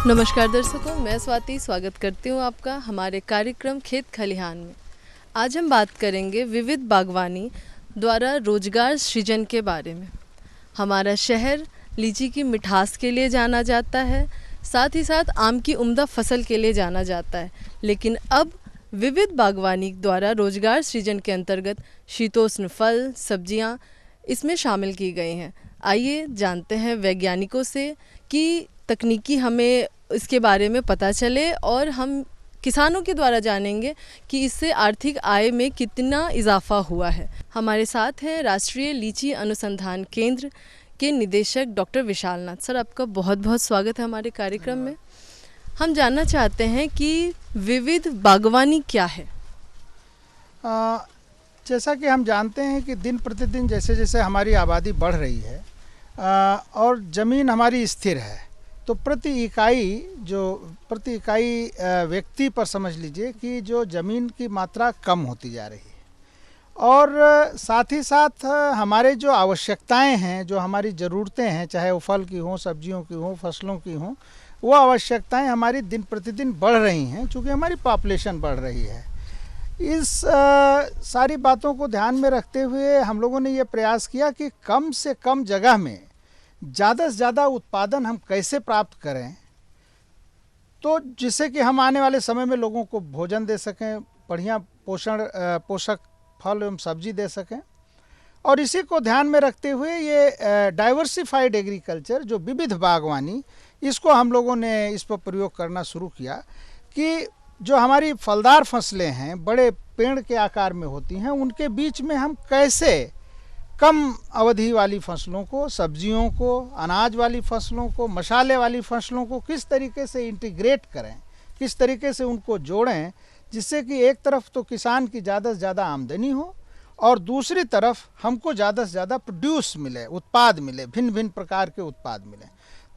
नमस्कार दर्शकों, मैं स्वाति स्वागत करती हूँ आपका हमारे कार्यक्रम खेत खलिहान में। आज हम बात करेंगे विविध बागवानी द्वारा रोजगार सृजन के बारे में। हमारा शहर लीची की मिठास के लिए जाना जाता है, साथ ही साथ आम की उम्दा फसल के लिए जाना जाता है, लेकिन अब विविध बागवानी द्वारा रोजगार सृजन के अंतर्गत शीतोष्ण फल, सब्जियाँ इसमें शामिल की गई हैं। आइए जानते हैं वैज्ञानिकों से कि तकनीकी हमें इसके बारे में पता चले और हम किसानों के द्वारा जानेंगे कि इससे आर्थिक आय में कितना इजाफा हुआ है। हमारे साथ हैं राष्ट्रीय लीची अनुसंधान केंद्र के निदेशक डॉक्टर विशाल नाथ। सर, आपका बहुत बहुत स्वागत है हमारे कार्यक्रम में। हम जानना चाहते हैं कि विविध बागवानी क्या है। जैसा कि हम जानते हैं कि दिन प्रतिदिन जैसे जैसे हमारी आबादी बढ़ रही है और ज़मीन हमारी स्थिर है, तो प्रति इकाई व्यक्ति पर समझ लीजिए कि जो ज़मीन की मात्रा कम होती जा रही है। और साथ ही साथ हमारे जो आवश्यकताएं हैं, जो हमारी ज़रूरतें हैं, चाहे वो फल की हों, सब्जियों की हों, फसलों की हों, वो आवश्यकताएं हमारी दिन प्रतिदिन बढ़ रही हैं, चूँकि हमारी पॉपुलेशन बढ़ रही है। इस सारी बातों को ध्यान में रखते हुए हम लोगों ने ये प्रयास किया कि कम से कम जगह में ज़्यादा से ज़्यादा उत्पादन हम कैसे प्राप्त करें, तो जिससे कि हम आने वाले समय में लोगों को भोजन दे सकें, बढ़िया पोषक फल एवं सब्जी दे सकें। और इसी को ध्यान में रखते हुए ये डाइवर्सिफाइड एग्रीकल्चर, जो विविध बागवानी, इसको हम लोगों ने इस पर प्रयोग करना शुरू किया कि जो हमारी फलदार फसलें हैं, बड़े पेड़ के आकार में होती हैं, उनके बीच में हम कैसे कम अवधि वाली फसलों को, सब्जियों को, अनाज वाली फसलों को, मसाले वाली फसलों को किस तरीके से इंटीग्रेट करें, किस तरीके से उनको जोड़ें, जिससे कि एक तरफ तो किसान की ज़्यादा से ज़्यादा आमदनी हो और दूसरी तरफ हमको ज़्यादा से ज़्यादा प्रोड्यूस मिले, उत्पाद मिले, भिन्न भिन्न प्रकार के उत्पाद मिले।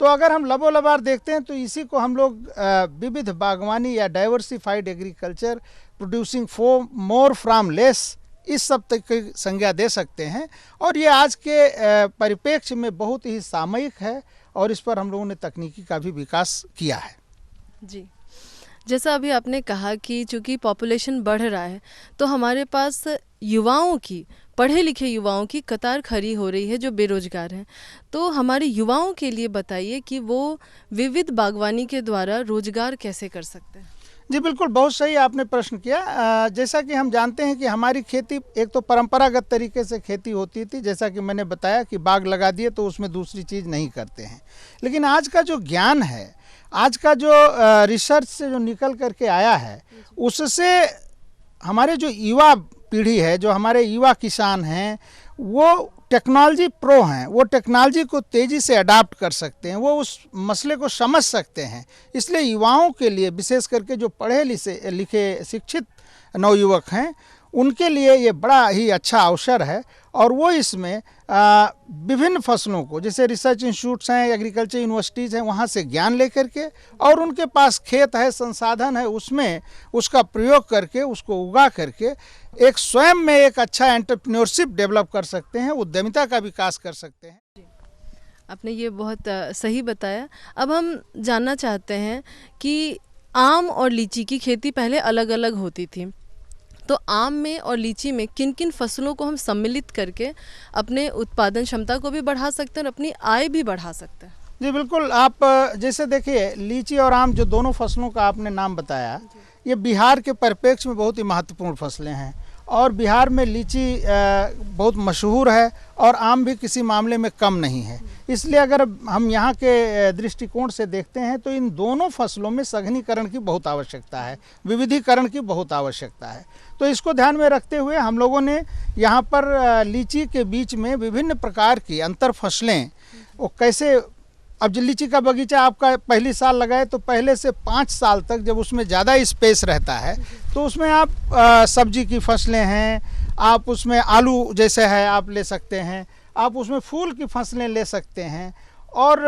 तो अगर हम लबोलबार देखते हैं तो इसी को हम लोग विविध बागवानी या diversified agriculture producing more from less, इस सब तक की संज्ञा दे सकते हैं। और ये आज के परिप्रेक्ष्य में बहुत ही सामयिक है और इस पर हम लोगों ने तकनीकी का भी विकास किया है। जी, जैसा अभी आपने कहा कि चूँकि पॉपुलेशन बढ़ रहा है तो हमारे पास युवाओं की, पढ़े लिखे युवाओं की कतार खड़ी हो रही है जो बेरोजगार हैं। तो हमारे युवाओं के लिए बताइए कि वो विविध बागवानी के द्वारा रोजगार कैसे कर सकते हैं। जी बिल्कुल, बहुत सही आपने प्रश्न किया। जैसा कि हम जानते हैं कि हमारी खेती एक तो परंपरागत तरीके से खेती होती थी, जैसा कि मैंने बताया कि बाग लगा दिए तो उसमें दूसरी चीज़ नहीं करते हैं। लेकिन आज का जो ज्ञान है, आज का जो रिसर्च से जो निकल करके आया है, उससे हमारे जो युवा पीढ़ी है, जो हमारे युवा किसान हैं, वो टेक्नोलॉजी प्रो हैं, वो टेक्नोलॉजी को तेज़ी से अडाप्ट कर सकते हैं, वो उस मसले को समझ सकते हैं। इसलिए युवाओं के लिए, विशेष करके जो पढ़े लिखे शिक्षित नवयुवक हैं, उनके लिए ये बड़ा ही अच्छा अवसर है। और वो इसमें विभिन्न फसलों को, जैसे रिसर्च इंस्टीट्यूट्स हैं, एग्रीकल्चर यूनिवर्सिटीज़ हैं, वहाँ से ज्ञान लेकर के, और उनके पास खेत है, संसाधन है, उसमें उसका प्रयोग करके, उसको उगा करके एक स्वयं में एक अच्छा एंटरप्रेन्योरशिप डेवलप कर सकते हैं, उद्यमिता का विकास कर सकते हैं। आपने ये बहुत सही बताया। अब हम जानना चाहते हैं कि आम और लीची की खेती पहले अलग अलग होती थी, तो आम में और लीची में किन किन फसलों को हम सम्मिलित करके अपने उत्पादन क्षमता को भी बढ़ा सकते हैं और अपनी आय भी बढ़ा सकते हैं। जी बिल्कुल, आप जैसे देखिए, लीची और आम जो दोनों फसलों का आपने नाम बताया, ये बिहार के परिप्रेक्ष्य में बहुत ही महत्वपूर्ण फसलें हैं और बिहार में लीची बहुत मशहूर है और आम भी किसी मामले में कम नहीं है। इसलिए अगर हम यहाँ के दृष्टिकोण से देखते हैं तो इन दोनों फसलों में सघनीकरण की बहुत आवश्यकता है, विविधीकरण की बहुत आवश्यकता है। तो इसको ध्यान में रखते हुए हम लोगों ने यहाँ पर लीची के बीच में विभिन्न प्रकार की अंतर फसलें, वो कैसे, अब जो लीची का बगीचा आपका पहली साल लगाए तो पहले से 5 साल तक जब उसमें ज़्यादा स्पेस रहता है तो उसमें आप सब्जी की फसलें हैं, आप उसमें आलू जैसे है आप ले सकते हैं, आप उसमें फूल की फसलें ले सकते हैं और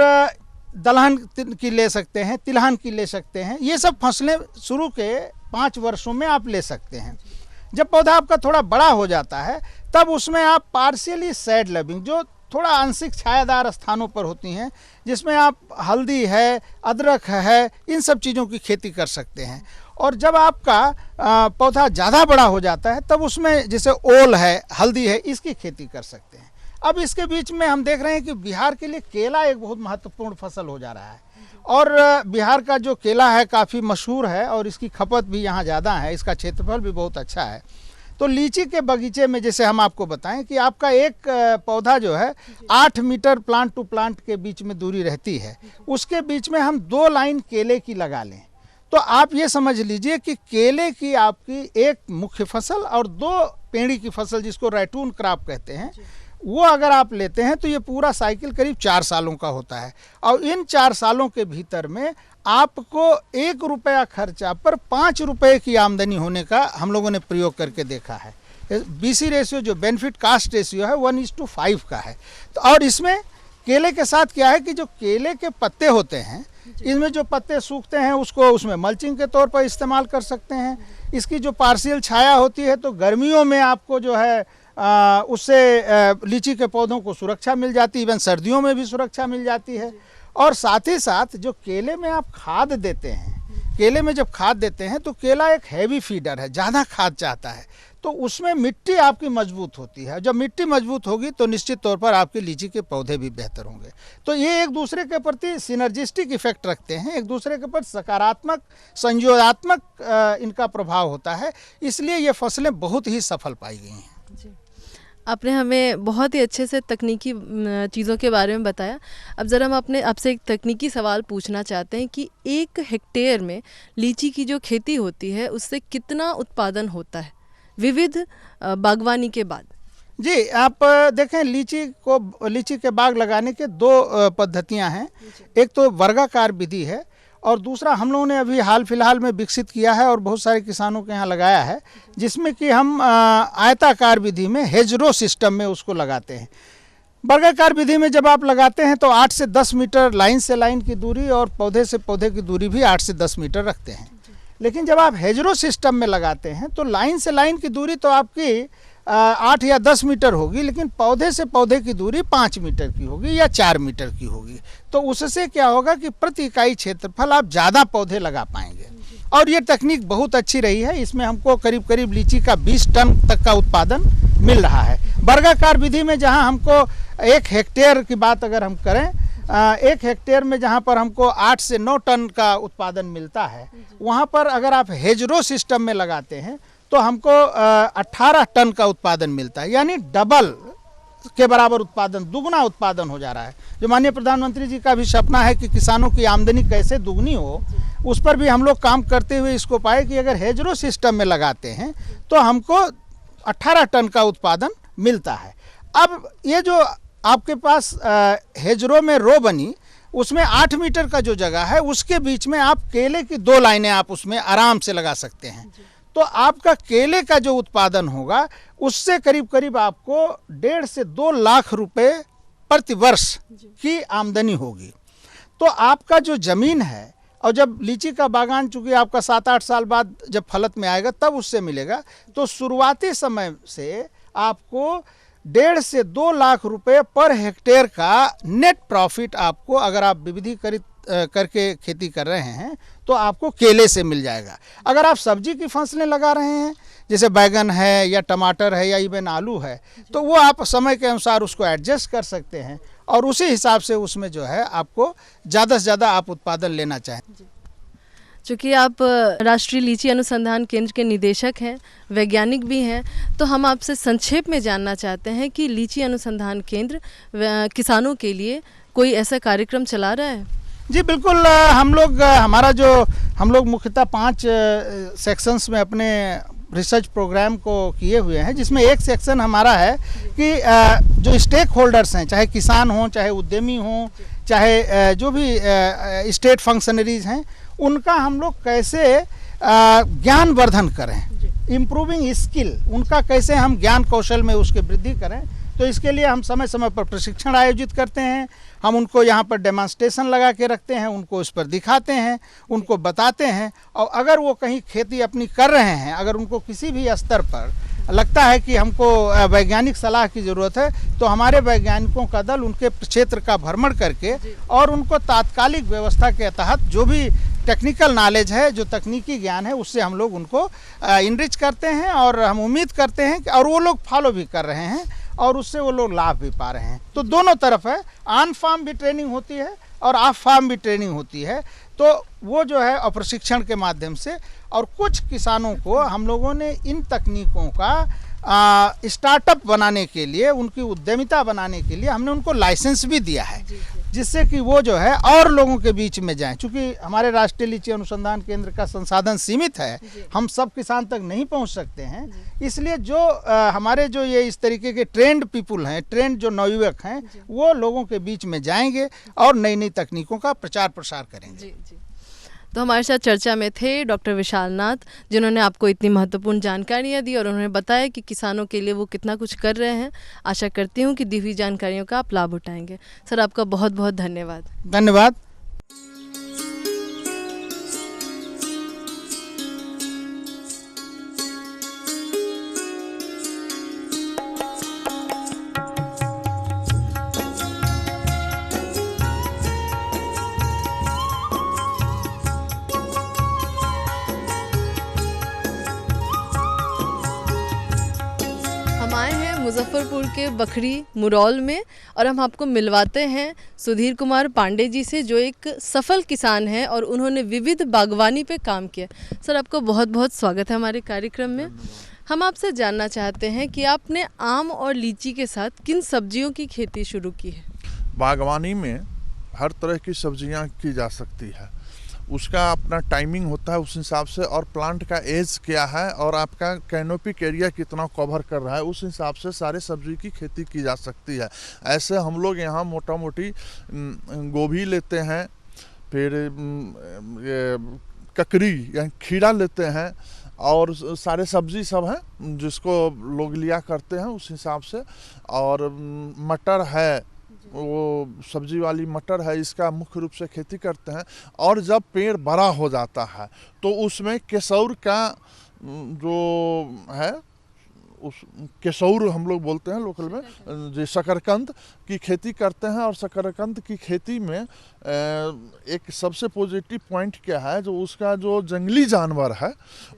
दलहन की ले सकते हैं, तिलहन की ले सकते हैं। ये सब फसलें शुरू के 5 वर्षों में आप ले सकते हैं। जब पौधा आपका थोड़ा बड़ा हो जाता है तब उसमें आप पार्शियली सैड लविंग, जो थोड़ा आंशिक छायादार स्थानों पर होती हैं, जिसमें आप हल्दी है, अदरक है, इन सब चीज़ों की खेती कर सकते हैं। और जब आपका पौधा ज़्यादा बड़ा हो जाता है तब उसमें जैसे ओल है, हल्दी है, इसकी खेती कर सकते हैं। अब इसके बीच में हम देख रहे हैं कि बिहार के लिए केला एक बहुत महत्वपूर्ण फसल हो जा रहा है, और बिहार का जो केला है काफ़ी मशहूर है और इसकी खपत भी यहाँ ज़्यादा है, इसका क्षेत्रफल भी बहुत अच्छा है। तो लीची के बगीचे में जैसे हम आपको बताएं कि आपका एक पौधा जो है 8 मीटर प्लांट टू प्लांट के बीच में दूरी रहती है, उसके बीच में हम 2 लाइन केले की लगा लें तो आप ये समझ लीजिए कि केले की आपकी एक मुख्य फसल और 2 पेड़ी की फसल, जिसको रैटून क्रॉप कहते हैं, वो अगर आप लेते हैं तो ये पूरा साइकिल करीब 4 सालों का होता है। और इन 4 सालों के भीतर में आपको 1 रुपया खर्चा पर 5 रुपये की आमदनी होने का हम लोगों ने प्रयोग करके देखा है। BC रेशियो जो बेनिफिट कास्ट रेशियो है 1:5 का है। तो और इसमें केले के साथ क्या है कि जो केले के पत्ते होते हैं, इनमें जो पत्ते सूखते हैं उसको उसमें मल्चिंग के तौर पर इस्तेमाल कर सकते हैं। इसकी जो पार्शियल छाया होती है तो गर्मियों में आपको जो है उससे लीची के पौधों को सुरक्षा मिल जाती है, इवन सर्दियों में भी सुरक्षा मिल जाती है। और साथ ही साथ जो केले में आप खाद देते हैं, केले में जब खाद देते हैं तो केला एक हैवी फीडर है, ज़्यादा खाद चाहता है, तो उसमें मिट्टी आपकी मजबूत होती है। जब मिट्टी मजबूत होगी तो निश्चित तौर पर आपके लीची के पौधे भी बेहतर होंगे। तो ये एक दूसरे के प्रति सिनर्जिस्टिक इफेक्ट रखते हैं, एक दूसरे के प्रति सकारात्मक संयोगात्मक इनका प्रभाव होता है, इसलिए ये फसलें बहुत ही सफल पाई गई हैं। जी, आपने हमें बहुत ही अच्छे से तकनीकी चीज़ों के बारे में बताया। अब ज़रा हम आपसे एक तकनीकी सवाल पूछना चाहते हैं कि 1 हेक्टेयर में लीची की जो खेती होती है उससे कितना उत्पादन होता है विविध बागवानी के बाद? जी, आप देखें लीची के बाग लगाने के 2 पद्धतियां हैं। एक तो वर्गाकार विधि है और दूसरा हम लोगों ने अभी हाल फिलहाल में विकसित किया है और बहुत सारे किसानों के यहाँ लगाया है, जिसमें कि हम आयताकार विधि में हेजरो सिस्टम में उसको लगाते हैं। वर्गाकार विधि में जब आप लगाते हैं तो 8 से 10 मीटर लाइन से लाइन की दूरी और पौधे से पौधे की दूरी भी 8 से 10 मीटर रखते हैं। लेकिन जब आप हेजरो सिस्टम में लगाते हैं तो लाइन से लाइन की दूरी तो आपकी 8 या 10 मीटर होगी, लेकिन पौधे से पौधे की दूरी 5 मीटर की होगी या 4 मीटर की होगी। तो उससे क्या होगा कि प्रति इकाई क्षेत्रफल आप ज़्यादा पौधे लगा पाएंगे। और ये तकनीक बहुत अच्छी रही है, इसमें हमको करीब करीब लीची का 20 टन तक का उत्पादन मिल रहा है। वर्गाकार विधि में जहाँ हमको 1 हेक्टेयर की बात अगर हम करें, 1 हेक्टेयर में जहाँ पर हमको 8 से 9 टन का उत्पादन मिलता है, वहाँ पर अगर आप हेजरो सिस्टम में लगाते हैं तो हमको 18 टन का उत्पादन मिलता है, यानी डबल के बराबर उत्पादन, दुगना उत्पादन हो जा रहा है। जो माननीय प्रधानमंत्री जी का भी सपना है कि किसानों की आमदनी कैसे दुगनी हो, उस पर भी हम लोग काम करते हुए इसको पाए कि अगर हेजरो सिस्टम में लगाते हैं तो हमको 18 टन का उत्पादन मिलता है। अब ये जो आपके पास हेजरो में रो बनी, उसमें 8 मीटर का जो जगह है उसके बीच में आप केले की 2 लाइनें आप उसमें आराम से लगा सकते हैं। तो आपका केले का जो उत्पादन होगा उससे करीब करीब आपको 1.5 से 2 लाख रुपए प्रति वर्ष की आमदनी होगी। तो आपका जो ज़मीन है, और जब लीची का बागान चूँकि आपका 7-8 साल बाद जब फलत में आएगा तब उससे मिलेगा, तो शुरुआती समय से आपको 1.5 से 2 लाख रुपए पर हेक्टेयर का नेट प्रॉफिट आपको, अगर आप विविधीकरित करके खेती कर रहे हैं तो आपको केले से मिल जाएगा। अगर आप सब्जी की फसलें लगा रहे हैं जैसे बैगन है या टमाटर है या इवन आलू है, तो वो आप समय के अनुसार उसको एडजस्ट कर सकते हैं और उसी हिसाब से उसमें जो है आपको ज़्यादा से ज़्यादा आप उत्पादन लेना चाहें। चूँकि आप राष्ट्रीय लीची अनुसंधान केंद्र के निदेशक हैं, वैज्ञानिक भी हैं, तो हम आपसे संक्षेप में जानना चाहते हैं कि लीची अनुसंधान केंद्र किसानों के लिए कोई ऐसा कार्यक्रम चला रहा है? जी बिल्कुल, हम लोग मुख्यतः 5 सेक्शंस में अपने रिसर्च प्रोग्राम को किए हुए हैं, जिसमें एक सेक्शन हमारा है कि जो स्टेक होल्डर्स हैं, चाहे किसान हों, चाहे उद्यमी हों, चाहे जो भी स्टेट फंक्शनरीज हैं, उनका हम लोग कैसे ज्ञानवर्धन करें, इम्प्रूविंग स्किल, उनका कैसे हम ज्ञान कौशल में उसकी वृद्धि करें। तो इसके लिए हम समय समय पर प्रशिक्षण आयोजित करते हैं, हम उनको यहाँ पर डेमोन्स्ट्रेशन लगा के रखते हैं, उनको उस पर दिखाते हैं, उनको बताते हैं। और अगर वो कहीं खेती अपनी कर रहे हैं, अगर उनको किसी भी स्तर पर लगता है कि हमको वैज्ञानिक सलाह की ज़रूरत है, तो हमारे वैज्ञानिकों का दल उनके क्षेत्र का भ्रमण करके और उनको तात्कालिक व्यवस्था के तहत जो भी टेक्निकल नॉलेज है, जो तकनीकी ज्ञान है, उससे हम लोग उनको इनरिच करते हैं और हम उम्मीद करते हैं कि और वो लोग फॉलो भी कर रहे हैं और उससे वो लोग लाभ भी पा रहे हैं। तो दोनों तरफ है, ऑन फार्म भी ट्रेनिंग होती है और ऑफ फार्म भी ट्रेनिंग होती है। तो वो जो है प्रशिक्षण के माध्यम से, और कुछ किसानों को हम लोगों ने इन तकनीकों का स्टार्टअप बनाने के लिए, उनकी उद्यमिता बनाने के लिए हमने उनको लाइसेंस भी दिया है, जिससे कि वो जो है और लोगों के बीच में जाएं। चूँकि हमारे राष्ट्रीय लीची अनुसंधान केंद्र का संसाधन सीमित है, हम सब किसान तक नहीं पहुंच सकते हैं, इसलिए जो हमारे जो ये इस तरीके के ट्रेंड पीपुल हैं, ट्रेंड जो नवयुवक हैं, वो लोगों के बीच में जाएंगे और नई नई तकनीकों का प्रचार प्रसार करेंगे। तो हमारे साथ चर्चा में थे डॉक्टर विशाल नाथ, जिन्होंने आपको इतनी महत्वपूर्ण जानकारियाँ दी और उन्होंने बताया कि किसानों के लिए वो कितना कुछ कर रहे हैं। आशा करती हूँ कि दी हुई जानकारियों का आप लाभ उठाएंगे। सर, आपका बहुत बहुत धन्यवाद। धन्यवाद। मुजफ्फरपुर के बखरी मुरौल में, और हम आपको मिलवाते हैं सुधीर कुमार पांडे जी से, जो एक सफल किसान हैं और उन्होंने विविध बागवानी पे काम किया। सर, आपका बहुत बहुत स्वागत है हमारे कार्यक्रम में। हम आपसे जानना चाहते हैं कि आपने आम और लीची के साथ किन सब्जियों की खेती शुरू की है? बागवानी में हर तरह की सब्जियां की जा सकती है, उसका अपना टाइमिंग होता है उस हिसाब से, और प्लांट का एज क्या है और आपका कैनोपिक एरिया कितना कवर कर रहा है, उस हिसाब से सारे सब्जी की खेती की जा सकती है। ऐसे हम लोग यहाँ मोटा मोटी गोभी लेते हैं, फिर ये ककड़ी या खीरा लेते हैं, और सारे सब्जी सब हैं जिसको लोग लिया करते हैं उस हिसाब से। और मटर है, वो सब्जी वाली मटर है, इसका मुख्य रूप से खेती करते हैं। और जब पेड़ बड़ा हो जाता है तो उसमें केसौर का जो है, उस केसौर हम लोग बोलते हैं लोकल में, जो शकरकंद की खेती करते हैं। और शकरकंद की खेती में एक सबसे पॉजिटिव पॉइंट क्या है, जो उसका जो जंगली जानवर है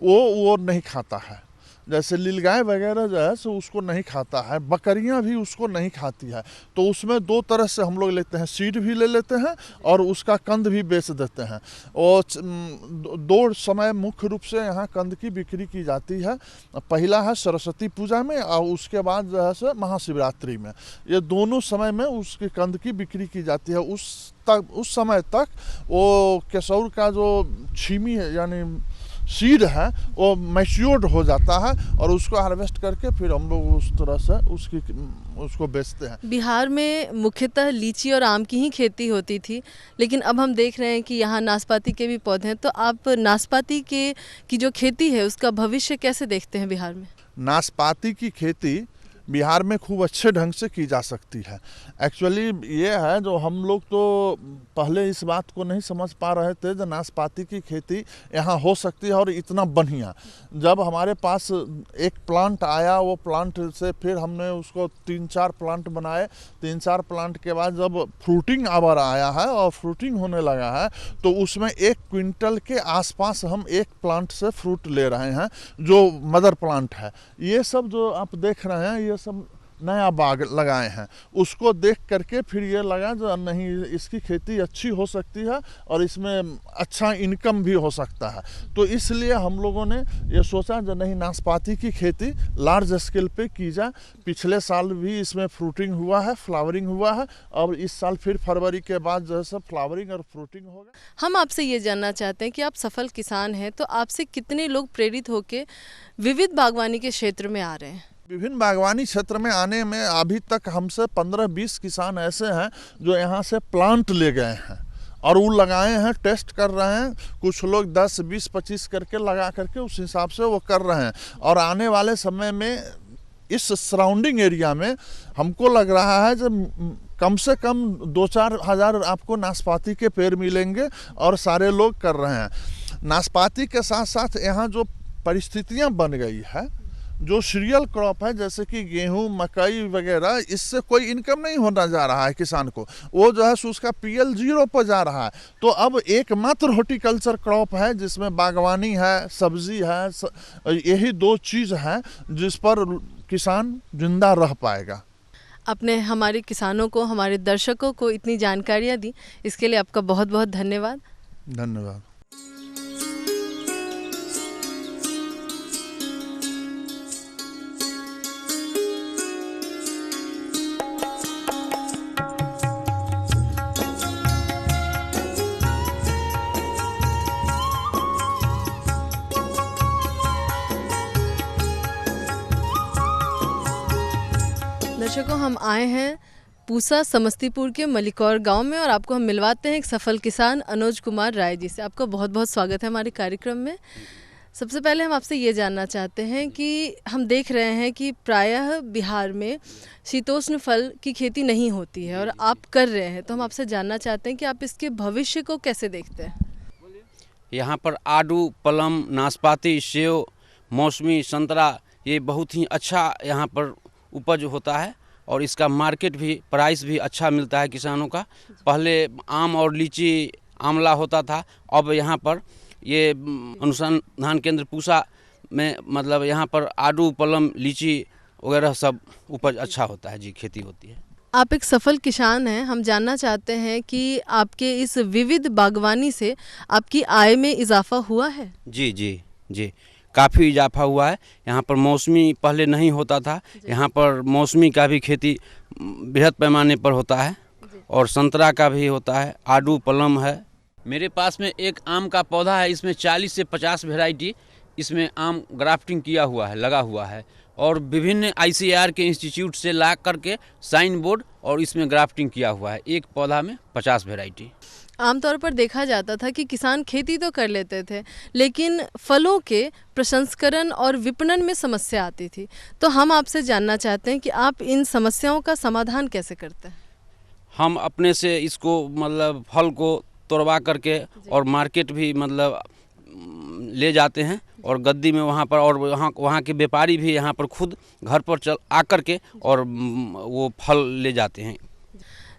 वो नहीं खाता है, जैसे नीलगाय वगैरह जो है सो उसको नहीं खाता है, बकरियां भी उसको नहीं खाती है। तो उसमें दो तरह से हम लोग लेते हैं, सीड भी ले लेते हैं और उसका कंद भी बेच देते हैं। और दो समय मुख्य रूप से यहाँ कंद की बिक्री की जाती है। पहला है सरस्वती पूजा में और उसके बाद जो है सो महाशिवरात्रि में। ये दोनों समय में उसके कंद की बिक्री की जाती है। उस समय तक वो केसौर का जो छीमी है यानी सीड है वो मैच्योर्ड हो जाता है, और उसको हार्वेस्ट करके फिर हम लोग उस तरह से उसको बेचते हैं। बिहार में मुख्यतः लीची और आम की ही खेती होती थी, लेकिन अब हम देख रहे हैं कि यहाँ नाशपाती के भी पौधे हैं। तो आप नाशपाती की जो खेती है उसका भविष्य कैसे देखते हैं बिहार में? नाशपाती की खेती बिहार में खूब अच्छे ढंग से की जा सकती है। एक्चुअली ये है, जो हम लोग तो पहले इस बात को नहीं समझ पा रहे थे जो नाशपाती की खेती यहाँ हो सकती है और इतना बढ़िया। जब हमारे पास एक प्लांट आया, वो प्लांट से फिर हमने उसको 3-4 प्लांट बनाए। 3-4 प्लांट के बाद जब फ्रूटिंग आवर आया है और फ्रूटिंग होने लगा है, तो उसमें 1 क्विंटल के आसपास हम एक प्लांट से फ्रूट ले रहे हैं, जो मदर प्लांट है। ये सब जो आप देख रहे हैं, ये सब नया बाग लगाए हैं। उसको देख करके फिर ये लगा जो नहीं, इसकी खेती अच्छी हो सकती है और इसमें अच्छा इनकम भी हो सकता है। तो इसलिए हम लोगों ने ये सोचा जो नहीं, नाशपाती की खेती लार्ज स्केल पे की जाए। पिछले साल भी इसमें फ्रूटिंग हुआ है, फ्लावरिंग हुआ है, और इस साल फिर फरवरी के बाद जो है सब फ्लावरिंग और फ्रूटिंग होगा। हम आपसे ये जानना चाहते हैं कि आप सफल किसान हैं, तो आपसे कितने लोग प्रेरित होकर विविध बागवानी के क्षेत्र में आ रहे हैं? विभिन्न बागवानी क्षेत्र में आने में अभी तक हमसे 15-20 किसान ऐसे हैं जो यहाँ से प्लांट ले गए हैं और वो लगाए हैं, टेस्ट कर रहे हैं। कुछ लोग 10, 20, 25 करके लगा करके उस हिसाब से वो कर रहे हैं। और आने वाले समय में इस सराउंडिंग एरिया में हमको लग रहा है जब कम से कम 2-4 हज़ार आपको नाशपाती के पेड़ मिलेंगे, और सारे लोग कर रहे हैं। नाशपाती के साथ साथ यहाँ जो परिस्थितियाँ बन गई है जो सीरियल क्रॉप है जैसे कि गेहूं, मकई वगैरह, इससे कोई इनकम नहीं होना जा रहा है किसान को, वो जो है सो उसका PL 0 पर जा रहा है। तो अब एकमात्र हॉर्टिकल्चर क्रॉप है जिसमें बागवानी है, सब्जी है, यही 2 चीज़ है जिस पर किसान जिंदा रह पाएगा। आपने हमारे किसानों को, हमारे दर्शकों को इतनी जानकारियाँ दी, इसके लिए आपका बहुत बहुत धन्यवाद। धन्यवाद। दर्शकों, हम आए हैं पूसा समस्तीपुर के मलिकौर गांव में और आपको हम मिलवाते हैं एक सफल किसान अनुज कुमार राय जी से। आपका बहुत बहुत स्वागत है हमारे कार्यक्रम में। सबसे पहले हम आपसे ये जानना चाहते हैं कि हम देख रहे हैं कि प्रायः बिहार में शीतोष्ण फल की खेती नहीं होती है और आप कर रहे हैं, तो हम आपसे जानना चाहते हैं कि आप इसके भविष्य को कैसे देखते हैं। यहाँ पर आड़ू, पलम, नाशपाती, सेव, मौसमी, संतरा, ये बहुत ही अच्छा यहाँ पर उपज होता है और इसका मार्केट भी, प्राइस भी अच्छा मिलता है किसानों का। पहले आम और लीची, आंवला होता था, अब यहाँ पर ये अनुसंधान केंद्र पूसा में मतलब यहाँ पर आड़ू, पलम, लीची वगैरह सब उपज अच्छा होता है जी, खेती होती है। आप एक सफल किसान हैं, हम जानना चाहते हैं कि आपके इस विविध बागवानी से आपकी आय में इजाफा हुआ है। जी जी जी, काफ़ी इजाफा हुआ है। यहाँ पर मौसमी पहले नहीं होता था, यहाँ पर मौसमी का भी खेती बृहद पैमाने पर होता है और संतरा का भी होता है, आड़ू, पलम है। मेरे पास में एक आम का पौधा है, इसमें 40 से 50 वैरायटी इसमें आम ग्राफ्टिंग किया हुआ है, लगा हुआ है और विभिन्न ICAR के इंस्टीट्यूट से ला करके साइन बोर्ड और इसमें ग्राफ्टिंग किया हुआ है। एक पौधा में 50 वैरायटी। आमतौर पर देखा जाता था कि किसान खेती तो कर लेते थे, लेकिन फलों के प्रसंस्करण और विपणन में समस्या आती थी। तो हम आपसे जानना चाहते हैं कि आप इन समस्याओं का समाधान कैसे करते हैं। हम अपने से इसको मतलब फल को तोड़वा करके और मार्केट भी मतलब ले जाते हैं और गद्दी में वहाँ पर, और वहाँ के व्यापारी भी यहाँ पर खुद घर पर चल आकर के और वो फल ले जाते हैं।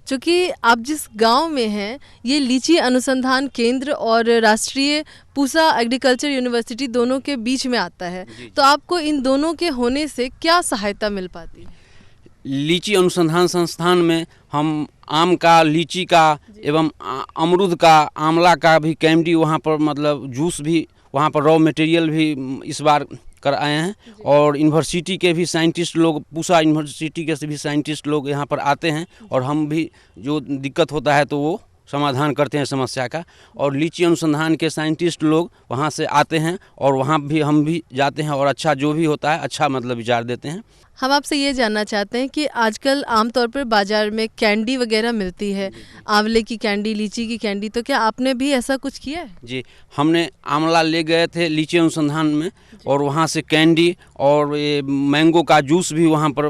चूँकि आप जिस गांव में हैं, ये लीची अनुसंधान केंद्र और राष्ट्रीय पूसा एग्रीकल्चर यूनिवर्सिटी दोनों के बीच में आता है, तो आपको इन दोनों के होने से क्या सहायता मिल पाती है। लीची अनुसंधान संस्थान में हम आम का, लीची का एवं अमरूद का, आंवला का भी कैंडी वहाँ पर मतलब जूस भी, वहाँ पर रॉ मटेरियल भी इस बार कर आए हैं और यूनिवर्सिटी के भी साइंटिस्ट लोग, पूसा यूनिवर्सिटी के भी साइंटिस्ट लोग यहाँ पर आते हैं और हम भी जो दिक्कत होता है तो वो समाधान करते हैं समस्या का। और लीची अनुसंधान के साइंटिस्ट लोग वहाँ से आते हैं और वहाँ भी हम भी जाते हैं और अच्छा जो भी होता है अच्छा मतलब विचार देते हैं। हम आपसे ये जानना चाहते हैं कि आजकल आमतौर पर बाज़ार में कैंडी वगैरह मिलती है, आंवले की कैंडी, लीची की कैंडी, तो क्या आपने भी ऐसा कुछ किया है। जी, हमने आंवला ले गए थे लीची अनुसंधान में और वहाँ से कैंडी और ये मैंगो का जूस भी वहाँ पर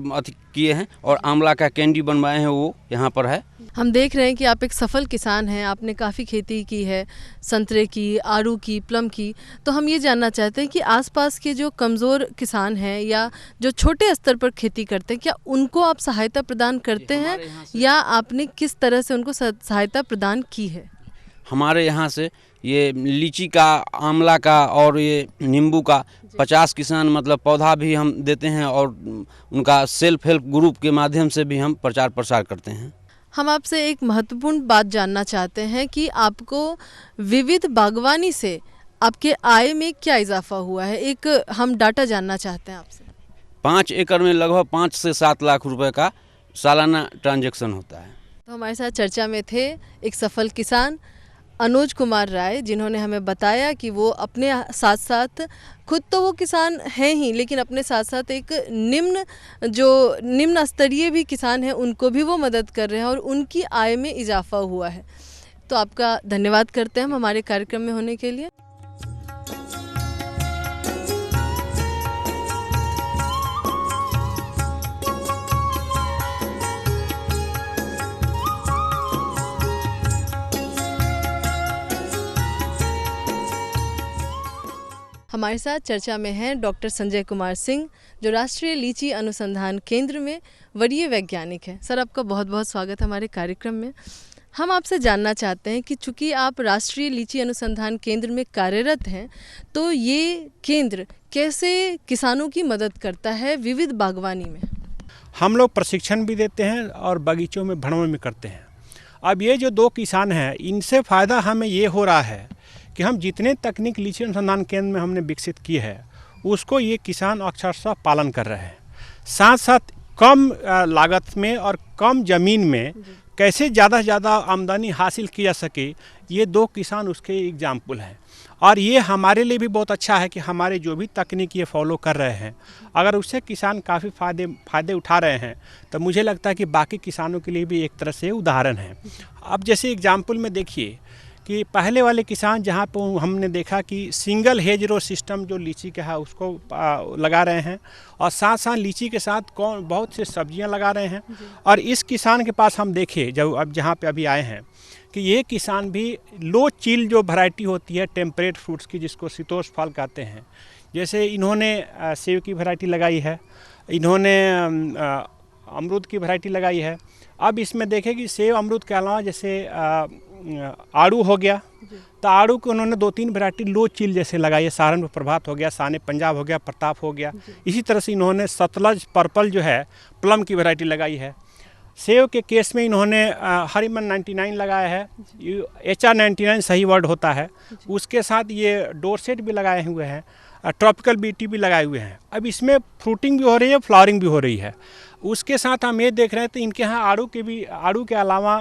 किए हैं और आंवला का कैंडी बनवाए हैं, वो यहाँ पर है। हम देख रहे हैं कि आप एक सफल किसान हैं, आपने काफ़ी खेती की है, संतरे की, आड़ू की, प्लम की। तो हम ये जानना चाहते हैं कि आसपास के जो कमज़ोर किसान हैं या जो छोटे स्तर पर खेती करते हैं, क्या उनको आप सहायता प्रदान करते हैं या आपने किस तरह से उनको सहायता प्रदान की है। हमारे यहाँ से ये लीची का, आंवला का और ये नींबू का 50 किसान मतलब पौधा भी हम देते हैं और उनका सेल्फ हेल्प ग्रुप के माध्यम से भी हम प्रचार प्रसार करते हैं। हम आपसे एक महत्वपूर्ण बात जानना चाहते हैं कि आपको विविध बागवानी से आपके आय में क्या इजाफा हुआ है। एक हम डाटा जानना चाहते हैं आपसे। 5 एकड़ में लगभग 5 से 7 लाख रुपए का सालाना ट्रांजैक्शन होता है। तो हमारे साथ चर्चा में थे एक सफल किसान अनुज कुमार राय, जिन्होंने हमें बताया कि वो अपने साथ साथ, खुद तो वो किसान हैं ही, लेकिन अपने साथ साथ एक निम्न स्तरीय भी किसान हैं, उनको भी वो मदद कर रहे हैं और उनकी आय में इजाफा हुआ है। तो आपका धन्यवाद करते हैं हम हमारे कार्यक्रम में होने के लिए। हमारे साथ चर्चा में हैं डॉक्टर संजय कुमार सिंह, जो राष्ट्रीय लीची अनुसंधान केंद्र में वरीय वैज्ञानिक हैं। सर, आपका बहुत बहुत स्वागत है हमारे कार्यक्रम में। हम आपसे जानना चाहते हैं कि चूँकि आप राष्ट्रीय लीची अनुसंधान केंद्र में कार्यरत हैं, तो ये केंद्र कैसे किसानों की मदद करता है विविध बागवानी में? हम लोग प्रशिक्षण भी देते हैं और बगीचों में भ्रमण भी करते हैं। अब ये जो 2 किसान हैं, इनसे फ़ायदा हमें ये हो रहा है कि हम जितने तकनीक लीची अनुसंधान केंद्र में हमने विकसित की है, उसको ये किसान अक्षरशः पालन कर रहे हैं। साथ साथ कम लागत में और कम ज़मीन में कैसे ज़्यादा से ज़्यादा आमदनी हासिल की जा सके, ये 2 किसान उसके एग्जाम्पल हैं। और ये हमारे लिए भी बहुत अच्छा है कि हमारे जो भी तकनीक ये फॉलो कर रहे हैं, अगर उससे किसान काफ़ी फ़ायदे उठा रहे हैं, तो मुझे लगता है कि बाकी किसानों के लिए भी एक तरह से उदाहरण है। अब जैसे एग्जाम्पल में देखिए कि पहले वाले किसान जहाँ पर हमने देखा कि सिंगल हेज रो सिस्टम जो लीची का है उसको लगा रहे हैं, और साथ साथ लीची के साथ बहुत से सब्जियां लगा रहे हैं। और इस किसान के पास हम देखें जब अब जहाँ पे अभी आए हैं कि ये किसान भी लो चिल जो वैरायटी होती है टेम्परेट फ्रूट्स की, जिसको शीतोष्ण फल कहते हैं, जैसे इन्होंने सेब की वैरायटी लगाई है, इन्होंने अमरूद की वैरायटी लगाई है। अब इसमें देखें कि सेब अमरूद के अलावा जैसे आड़ू हो गया, तो आड़ू के उन्होंने 2-3 वैरायटी लो चिल जैसे लगाई है। सहारनपुर प्रभात हो गया, साने पंजाब हो गया, प्रताप हो गया। इसी तरह से इन्होंने सतलज पर्पल जो है प्लम की वैरायटी लगाई है। सेब के केस में इन्होंने हरिमन 99 लगाया है, HR 99 सही वर्ड होता है। उसके साथ ये डोरसेट भी लगाए हुए हैं, ट्रॉपिकल बीटी भी लगाए हुए हैं। अब इसमें फ्रूटिंग भी हो रही है, फ्लावरिंग भी हो रही है। उसके साथ हम ये देख रहे हैं तो इनके यहाँ आड़ू के अलावा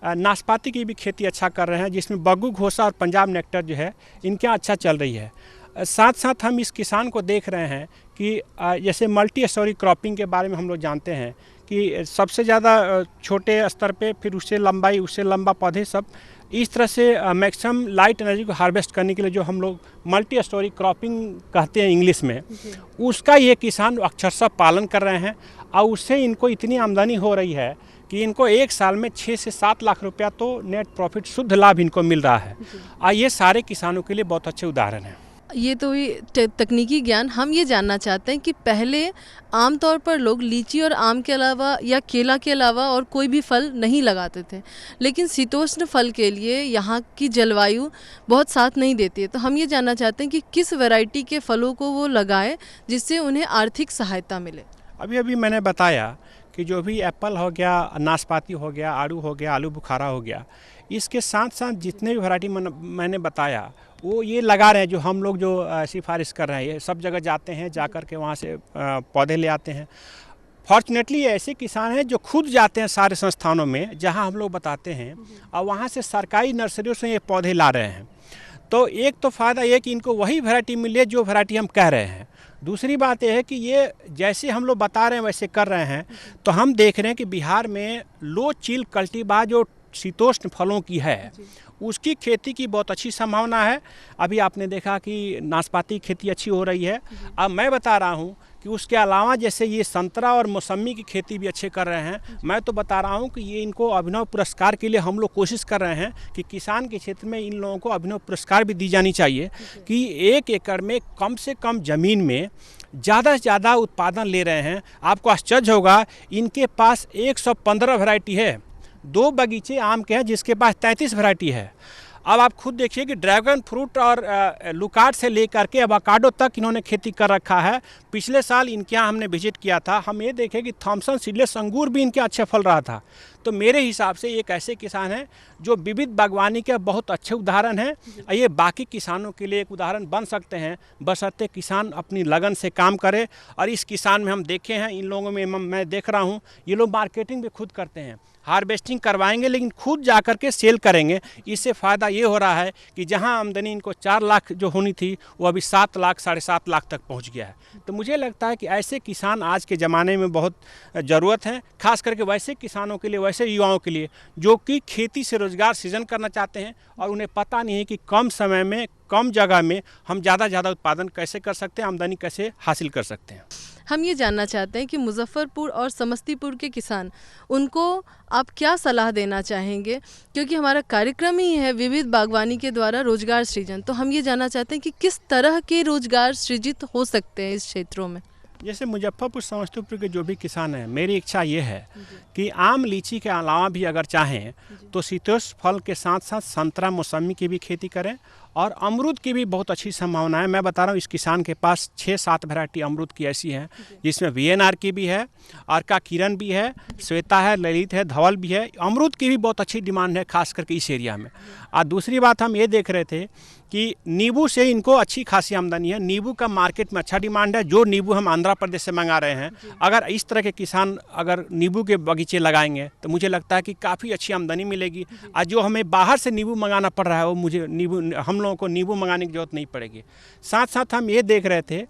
नाशपाती की भी खेती अच्छा कर रहे हैं, जिसमें बग्गू घोसा और पंजाब नेक्टर जो है इनके यहाँ अच्छा चल रही है। साथ साथ हम इस किसान को देख रहे हैं कि जैसे मल्टी स्टोरी क्रॉपिंग के बारे में हम लोग जानते हैं कि सबसे ज़्यादा छोटे स्तर पे, फिर उससे लंबा पौधे, सब इस तरह से मैक्सिमम लाइट एनर्जी को हार्वेस्ट करने के लिए जो हम लोग मल्टी स्टोरी क्रॉपिंग कहते हैं इंग्लिश में, उसका ये किसान अक्षरशः पालन कर रहे हैं। और उससे इनको इतनी आमदनी हो रही है कि इनको 1 साल में 6 से 7 लाख रुपया तो नेट प्रॉफिट शुद्ध लाभ इनको मिल रहा है। और ये सारे किसानों के लिए बहुत अच्छे उदाहरण हैं। ये तो ही तकनीकी ज्ञान। हम ये जानना चाहते हैं कि पहले आमतौर पर लोग लीची और आम के अलावा या केला के अलावा और कोई भी फल नहीं लगाते थे, लेकिन शीतोष्ण फल के लिए यहाँ की जलवायु बहुत साथ नहीं देती है। तो हम ये जानना चाहते हैं कि किस वैरायटी के फलों को वो लगाए जिससे उन्हें आर्थिक सहायता मिले। अभी मैंने बताया कि जो भी एप्पल हो गया, नाशपाती हो गया, आड़ू हो गया, आलू बुखारा हो गया, इसके साथ साथ जितने भी वैरायटी मैंने बताया वो ये लगा रहे हैं। जो हम लोग जो सिफारिश कर रहे हैं, ये सब जगह जाते हैं, जा कर के वहाँ से पौधे ले आते हैं। फॉर्चुनेटली ऐसे किसान हैं जो खुद जाते हैं सारे संस्थानों में जहाँ हम लोग बताते हैं, और वहाँ से सरकारी नर्सरियों से ये पौधे ला रहे हैं। तो एक तो फ़ायदा ये कि इनको वही वैरायटी मिले जो वैरायटी हम कह रहे हैं। दूसरी बात यह है कि ये जैसे हम लोग बता रहे हैं वैसे कर रहे हैं। तो हम देख रहे हैं कि बिहार में लो चिल कल्टीवा जो शीतोष्ण फलों की है, उसकी खेती की बहुत अच्छी संभावना है। अभी आपने देखा कि नाशपाती की खेती अच्छी हो रही है। अब मैं बता रहा हूँ कि उसके अलावा जैसे ये संतरा और मौसमी की खेती भी अच्छे कर रहे हैं। मैं तो बता रहा हूँ कि ये इनको अभिनव पुरस्कार के लिए हम लोग कोशिश कर रहे हैं कि किसान के क्षेत्र में इन लोगों को अभिनव पुरस्कार भी दी जानी चाहिए कि 1 एकड़ में कम से कम ज़मीन में ज़्यादा से ज़्यादा उत्पादन ले रहे हैं। आपको आश्चर्य होगा, इनके पास 115 वैरायटी है। 2 बगीचे आम के हैं जिसके पास 33 वैरायटी है। अब आप खुद देखिए कि ड्रैगन फ्रूट और लुकार्ड से लेकर के एवोकाडो तक इन्होंने खेती कर रखा है। पिछले साल इनके यहाँ हमने विजिट किया था, हम ये देखे कि थॉमसन सीडलेस अंगूर भी इनके अच्छे फल रहा था। तो मेरे हिसाब से एक ऐसे किसान हैं जो विविध बागवानी के बहुत अच्छे उदाहरण हैं। ये बाकी किसानों के लिए एक उदाहरण बन सकते हैं, बशर्ते किसान अपनी लगन से काम करे। और इस किसान में हम देखे हैं, इन लोगों में मैं देख रहा हूँ, ये लोग मार्केटिंग भी खुद करते हैं, हार्वेस्टिंग करवाएंगे लेकिन खुद जा कर के सेल करेंगे। इससे फ़ायदा ये हो रहा है कि जहां आमदनी इनको 4 लाख जो होनी थी वो अभी 7 लाख 7.5 लाख तक पहुंच गया है। तो मुझे लगता है कि ऐसे किसान आज के ज़माने में बहुत ज़रूरत है, खास करके वैसे किसानों के लिए, वैसे युवाओं के लिए जो कि खेती से रोज़गार सृजन करना चाहते हैं और उन्हें पता नहीं है कि कम समय में, कम जगह में हम ज़्यादा उत्पादन कैसे कर सकते हैं, आमदनी कैसे हासिल कर सकते हैं। हम ये जानना चाहते हैं कि मुजफ्फरपुर और समस्तीपुर के किसान, उनको आप क्या सलाह देना चाहेंगे, क्योंकि हमारा कार्यक्रम ही है विविध बागवानी के द्वारा रोजगार सृजन। तो हम ये जानना चाहते हैं कि किस तरह के रोजगार सृजित हो सकते हैं इस क्षेत्रों में। जैसे मुजफ्फरपुर समस्तीपुर के जो भी किसान हैं, मेरी इच्छा ये है कि आम लीची के अलावा भी अगर चाहें तो शीतोष्ण फल के साथ साथ संतरा मौसमी की भी खेती करें, और अमरूद की भी बहुत अच्छी संभावना है। मैं बता रहा हूँ, इस किसान के पास 6-7 वैरायटी अमरूद की ऐसी हैं जिसमें VNR की भी है, अर्का किरण भी है, श्वेता है, ललित है, धवल भी है। अमरूद की भी बहुत अच्छी डिमांड है, खास करके इस एरिया में। और दूसरी बात हम ये देख रहे थे कि नींबू से इनको अच्छी खासी आमदनी है। नींबू का मार्केट में अच्छा डिमांड है। जो नींबू हम आंध्र प्रदेश से मंगा रहे हैं, अगर इस तरह के किसान अगर नींबू के बगीचे लगाएंगे तो मुझे लगता है कि काफ़ी अच्छी आमदनी मिलेगी। और जो हमें बाहर से नींबू मंगाना पड़ रहा है, वो मुझे हम लोगों को नींबू मंगाने की जरूरत नहीं पड़ेगी। साथ साथ हम ये देख रहे थे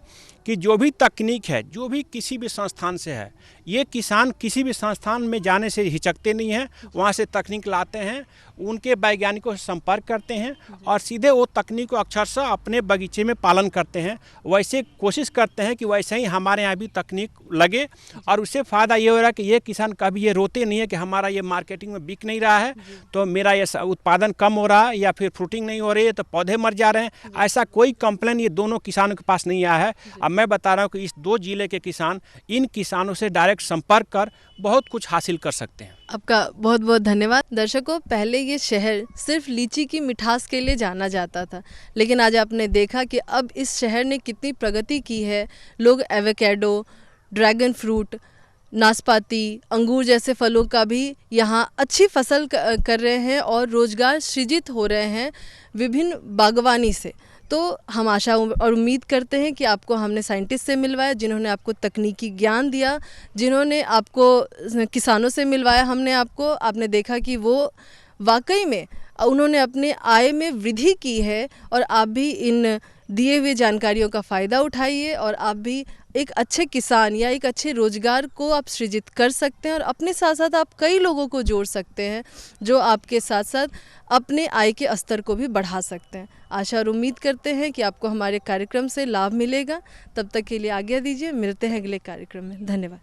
कि जो भी तकनीक है, जो भी किसी भी संस्थान से है, ये किसान किसी भी संस्थान में जाने से हिचकते नहीं हैं। वहाँ से तकनीक लाते हैं, उनके वैज्ञानिकों से संपर्क करते हैं और सीधे वो तकनीक को अक्षरशः अपने बगीचे में पालन करते हैं। वैसे कोशिश करते हैं कि वैसे ही हमारे यहाँ भी तकनीक लगे, और उससे फ़ायदा ये हो रहा है कि ये किसान कभी ये रोते नहीं है कि हमारा ये मार्केटिंग में बिक नहीं रहा है, तो मेरा ये उत्पादन कम हो रहा है या फिर फ्रूटिंग नहीं हो रही है, तो पौधे मर जा रहे हैं। ऐसा कोई कंप्लेन ये दोनों किसानों के पास नहीं आया है। अब मैं बता रहा हूँ कि इस 2 जिले के किसान इन किसानों से डायरेक्ट संपर्क कर बहुत कुछ हासिल कर सकते हैं। आपका बहुत बहुत धन्यवाद। दर्शकों, पहले ये शहर सिर्फ लीची की मिठास के लिए जाना जाता था, लेकिन आज आपने देखा कि अब इस शहर ने कितनी प्रगति की है। लोग एवोकेडो, ड्रैगन फ्रूट, नाशपाती, अंगूर जैसे फलों का भी यहाँ अच्छी फसल कर रहे हैं और रोजगार सृजित हो रहे हैं विभिन्न बागवानी से। तो हम आशा और उम्मीद करते हैं कि आपको हमने साइंटिस्ट से मिलवाया, जिन्होंने आपको तकनीकी ज्ञान दिया, जिन्होंने आपको किसानों से मिलवाया। आपने देखा कि वो वाकई में उन्होंने अपने आय में वृद्धि की है, और आप भी इन दिए हुए जानकारियों का फ़ायदा उठाइए और आप भी एक अच्छे किसान या एक अच्छे रोजगार को आप सृजित कर सकते हैं, और अपने साथ साथ आप कई लोगों को जोड़ सकते हैं जो आपके साथ साथ अपने आय के स्तर को भी बढ़ा सकते हैं। आशा और उम्मीद करते हैं कि आपको हमारे कार्यक्रम से लाभ मिलेगा। तब तक के लिए आज्ञा दीजिए, मिलते हैं अगले कार्यक्रम में। धन्यवाद।